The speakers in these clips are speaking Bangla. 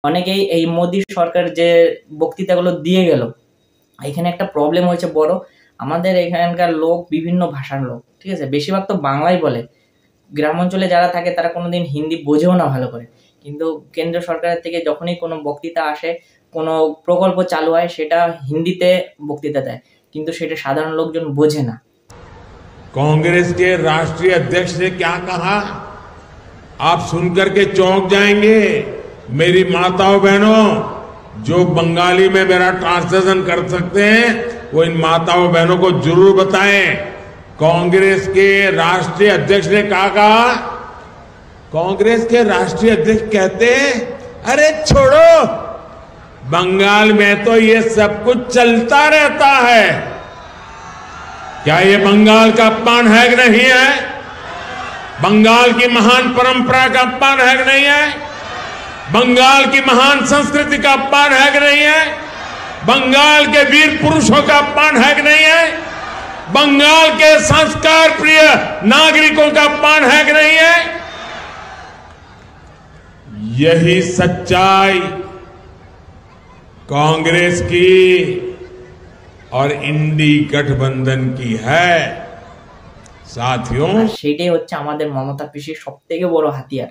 অনেকেই এই মোদী সরকার যে বক্তৃতাগুলো দিয়ে গেল, এখানে একটা প্রবলেম হয়েছে বড়। আমাদের এখানকার লোক বিভিন্ন ভাষার লোক, ঠিক আছে? বেশিরভাগ তো বাংলাই বলে। গ্রাম অঞ্চলে যারা থাকে তারা কোনোদিন হিন্দি বোঝেও না ভালো করে। কিন্তু কেন্দ্র সরকারের থেকে যখনই কোনো বক্তৃতা আসে, কোনো প্রকল্প চালু হয়, সেটা হিন্দিতে বক্তৃতা দেয়, কিন্তু সেটা সাধারণ লোকজন বোঝে না। कांग्रेस के राष्ट्रीय अध्यक्ष ने क्या कहा, आप सुनकर के चौंक जाएंगे। मेरी माताओं बहनों, जो बंगाली में मेरा ट्रांसलेशन कर सकते हैं वो इन माताओं बहनों को जरूर बताएं। कांग्रेस के राष्ट्रीय अध्यक्ष ने क्या कहा? कांग्रेस के राष्ट्रीय अध्यक्ष कहते हैं, अरे छोड़ो, बंगाल में तो ये सब कुछ चलता रहता है। क्या ये बंगाल का अपमान है कि नहीं है? बंगाल की महान परंपरा का अपमान है कि नहीं है? बंगाल की महान संस्कृति का अपमान है कि नहीं है? बंगाल के वीर पुरुषों का अपमान है कि नहीं है? बंगाल के संस्कार प्रिय नागरिकों का अपमान है कि नहीं है? यही सच्चाई कांग्रेस की और इंडी गठबंधन की है साथियों। সেটাই হচ্ছে আমাদের মমতা পিসির সবথেকে বড় হাতিয়ার।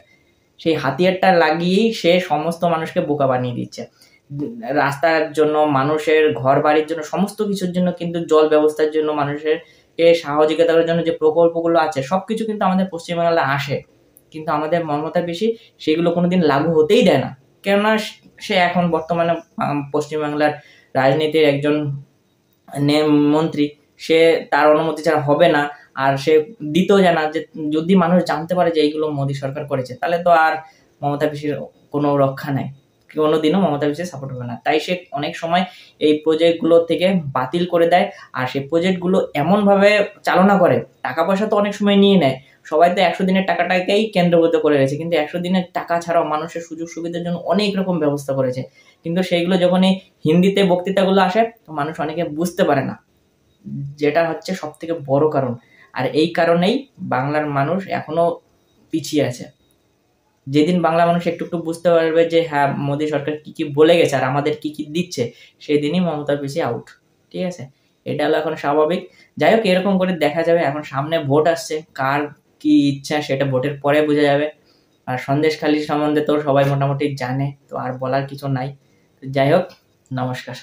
সেই হাতিয়ারটা লাগিয়েই সে সমস্ত মানুষকে বোকা বানিয়ে দিচ্ছে। রাস্তার জন্য, মানুষের ঘর বাড়ির জন্য, সমস্ত কিছুর জন্য, কিন্তু জল ব্যবস্থার জন্য, মানুষের সহযোগিতা করার জন্য যে প্রকল্পগুলো আছে সবকিছু কিন্তু আমাদের পশ্চিমবাংলায় আসে, কিন্তু আমাদের মমতা পিসি সেগুলো কোনোদিন লাগু হতেই দেয় না। কেননা সে এখন বর্তমানে পশ্চিমবাংলার রাজনীতির একজন মন্ত্রী, সে তার অনুমতি ছাড়া হবে না। আর সে দিতেও জানা যে যদি মানুষ জানতে পারে যে এইগুলো মোদী সরকার করেছে, তাহলে তো আর মমতা পিসির কোনো রক্ষা নাই, কোনোদিনও মমতা পিসি সাপোর্ট হবে না। তাই সে অনেক সময় এই প্রজেক্টগুলো থেকে বাতিল করে দেয়, আর সেই প্রজেক্টগুলো এমনভাবে চালনা করে, টাকা পয়সা তো অনেক সময় নিয়ে নেয়। সবাই তো 100 দিনের টাকাটাকেই কেন্দ্রভূত করে রয়েছে, কিন্তু 100 দিনের টাকা ছাড়াও মানুষের সুযোগ সুবিধার জন্য অনেক রকম ব্যবস্থা করেছে, কিন্তু সেইগুলো যখনই হিন্দিতে বক্তৃতাগুলো আসে তো মানুষ অনেকে বুঝতে পারে না, যেটা হচ্ছে সব থেকে বড় কারণ। আর এই কারণেই বাংলার মানুষ এখনো পিছিয়ে আছে। যেদিন বাংলা মানুষ একটু একটু বুঝতে পারবে যে হ্যাঁ, মোদী সরকার কি কি বলে গেছে আর আমাদের কি কি দিচ্ছে, সেই দিনই মমতা পিসি আউট। ঠিক আছে, এটা হলো এখন স্বাভাবিক। যাই হোক, এরকম করে দেখা যাবে। এখন সামনে ভোট আসছে, কার কি ইচ্ছা সেটা ভোটের পরে বোঝা যাবে। আর সন্দেশখালী সম্বন্ধে তো সবাই মোটামুটি জানে, তো আর বলার কিছু নাই। যাই হোক, নমস্কার।